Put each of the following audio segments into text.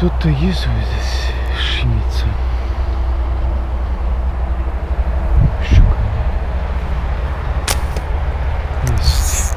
Кто-то есть здесь шинится. Щука. Есть.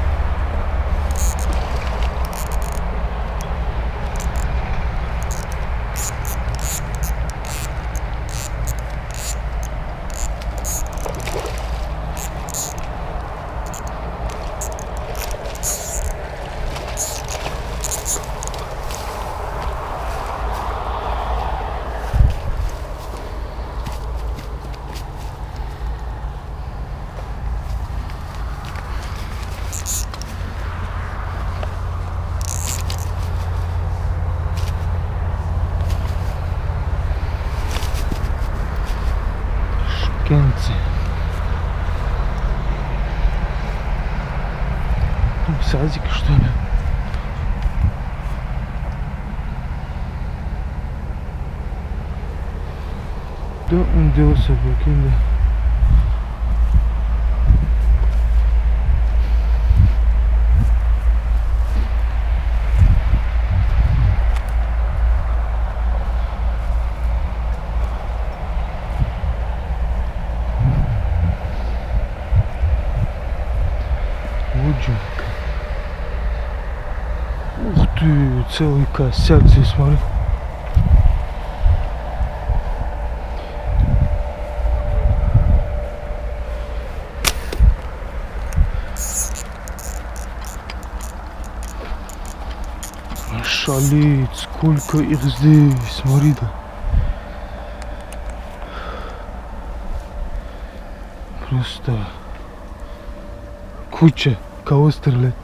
Шукенцы. Садик, что ли? Да, он делал собаки, да. Луджинка. Ух ты, целый косяк здесь, смотри. Шалит, сколько их здесь, смотри, да. Просто куча. Кого стрелять?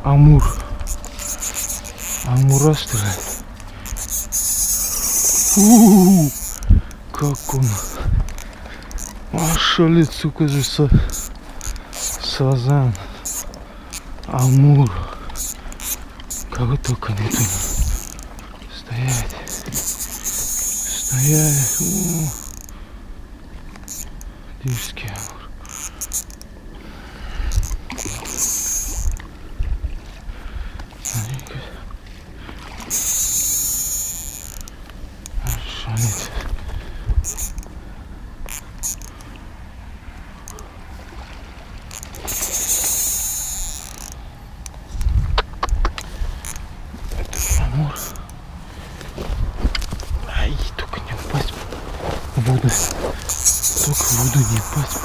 Амура стреляет. Как он. Шалит, сука, же сазан. Амур. Кого только нету. Стоять. Дерзкий амур. Шалит. Амур. Ай, только не упасть в воду. Только в воду не упасть.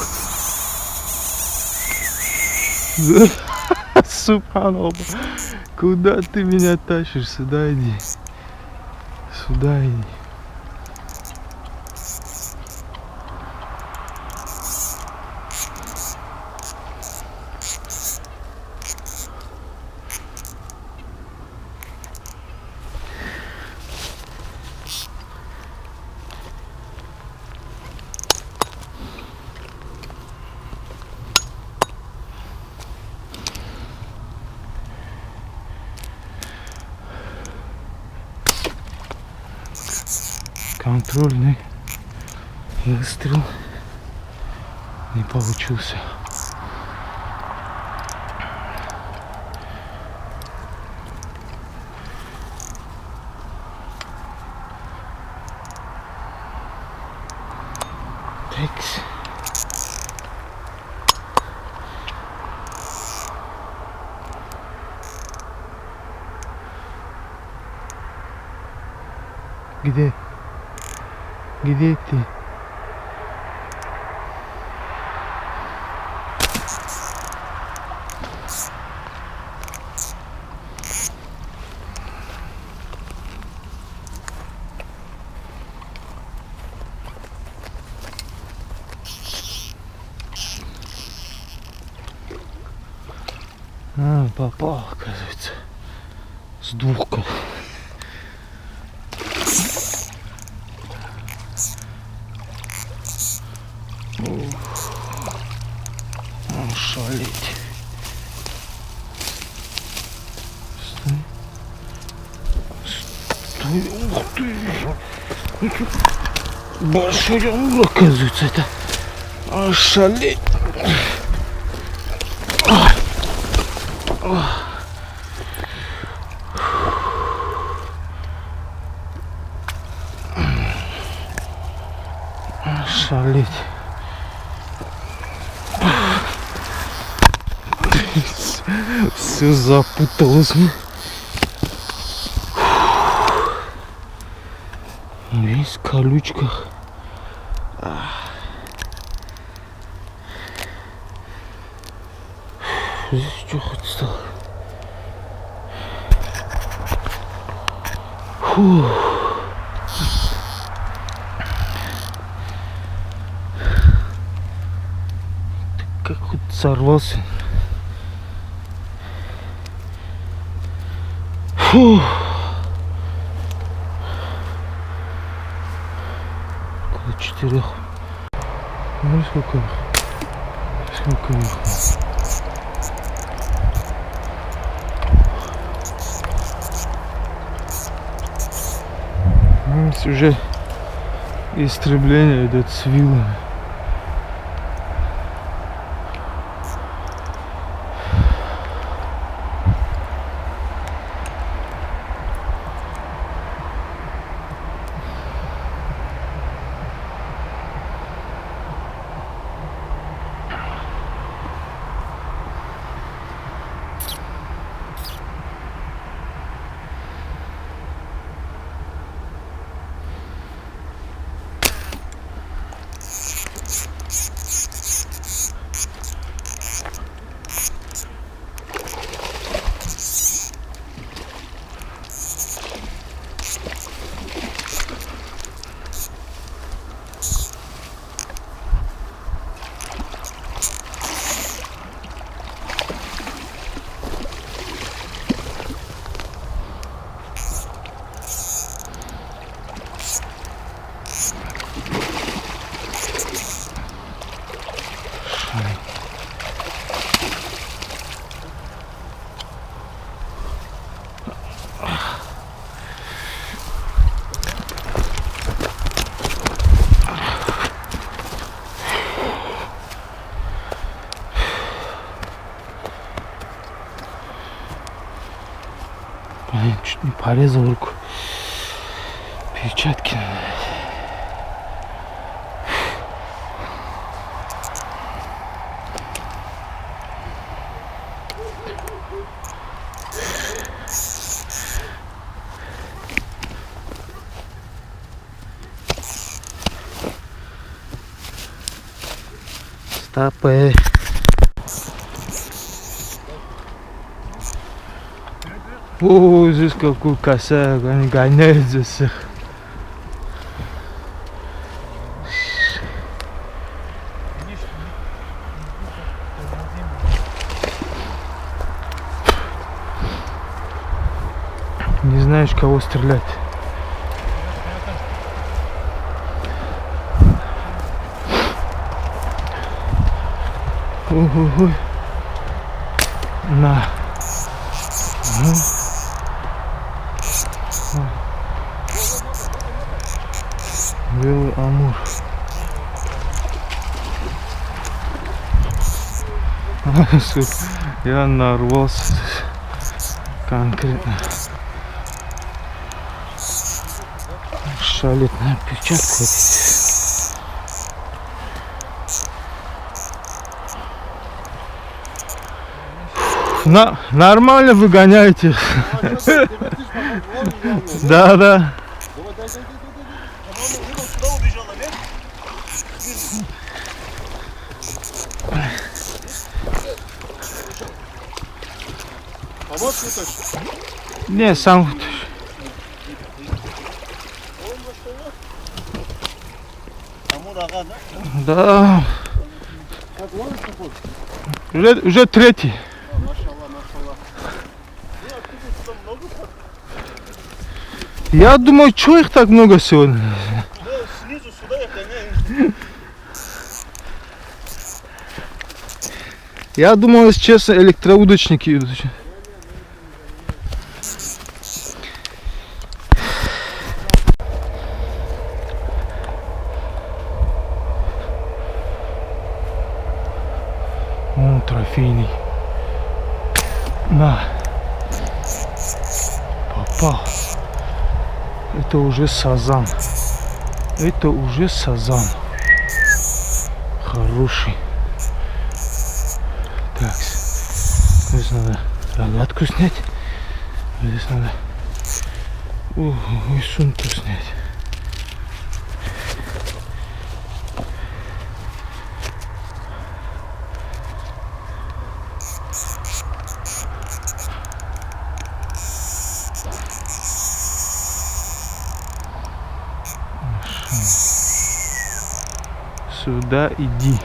Субханаллах. Куда ты меня тащишь? Сюда иди. Сюда иди. Контрольный выстрел не получился. Текс. Где? Где ты? Попал, оказывается, с двух. Шалить. Стой. Ух ты. Большой амур, оказывается, это. Шалить. Шалить. Все запуталось. Весь в колючках. Здесь что хоть стало? Фу. Как хоть сорвался. Фу. Около 4. Ну сколько их? Сколько их? Уже истребление идет с вилами. Блин, чуть не порезал руку. Перчатки надо. Стопы. О, здесь какой косяк, они гоняют здесь всех. Не знаешь, кого стрелять. Ой-ой-ой. На. Белый амур. Я нарвался конкретно. Шалит на перчатку. Нормально выгоняете. Да, да. Не, сам. Да. Уже третий. Я думаю, что их так много сегодня? Снизу сюда я гоняю. Я думал, если честно, электроудочники идут. О, трофейный. На. Попал. Это уже сазан. Это уже сазан. хороший. Так, здесь надо рогатку снять. Здесь надо и сумку снять. Сюда иди.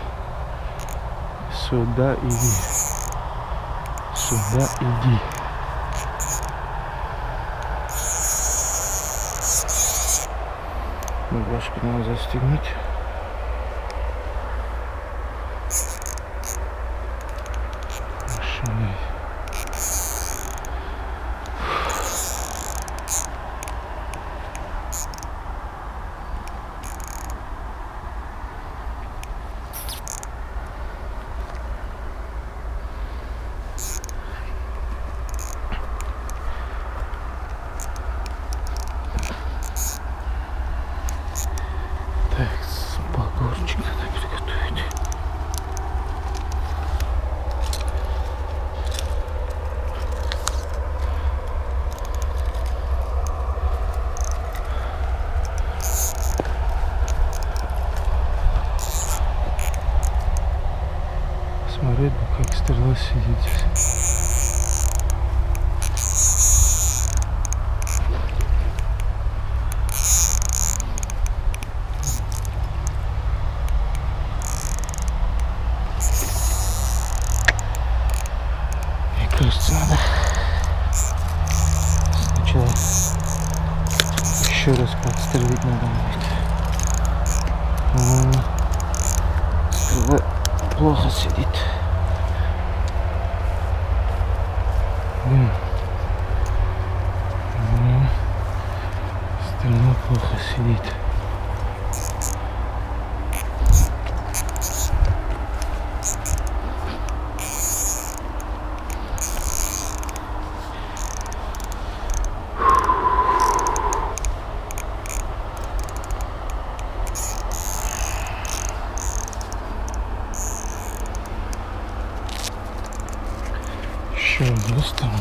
Сюда иди. Сюда иди. Багажку надо застегнуть. Машина. Так, багажчик надо приготовить. Смотреть бы, как стрела сидит здесь. Кажется, надо сначала еще раз подстрелить надо будет. Стрела плохо сидит. Стрела плохо сидит. Еще одну сторону.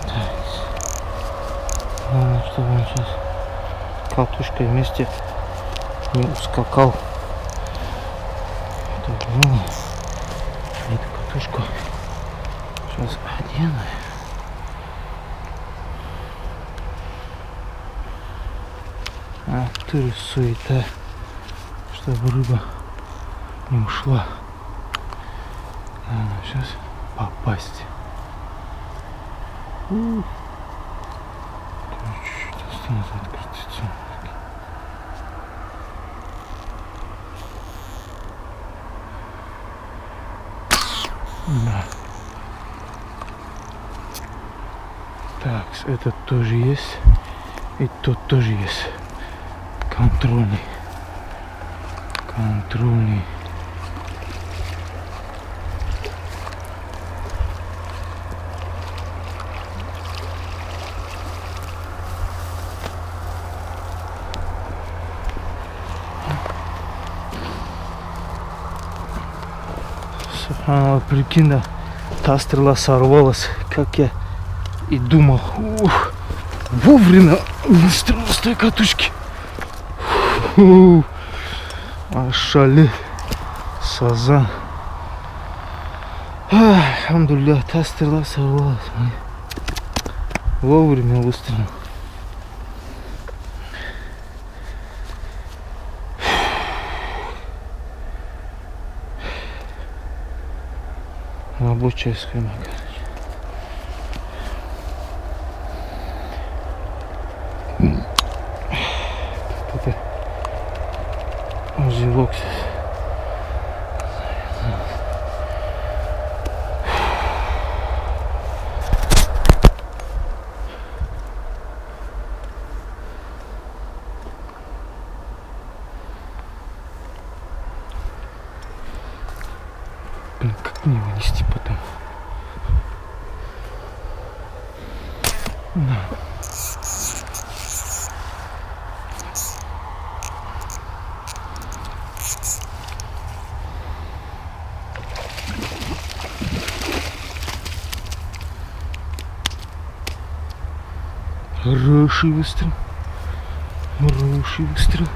Так. Главное, чтобы он сейчас катушкой вместе не ускакал. Это главное. Эту катушку сейчас одену. А ты суета, чтобы рыба не ушла. Надо сейчас попасть. Чуть-чуть осталось открутиться. Да. Так, этот тоже есть. И тот тоже есть. Контрольный. Контрольный. Прикинь, да, та стрела сорвалась, как я и думал. Ух, вовремя выстрелил с той катушки. Ошалеть. Сазан. Алхамдулилля, та стрела сорвалась. Вовремя выстрелил. Рабочая схема, короче. Это узелок здесь. Блин, как мне вынести потом? Да. Хороший выстрел. Хороший выстрел.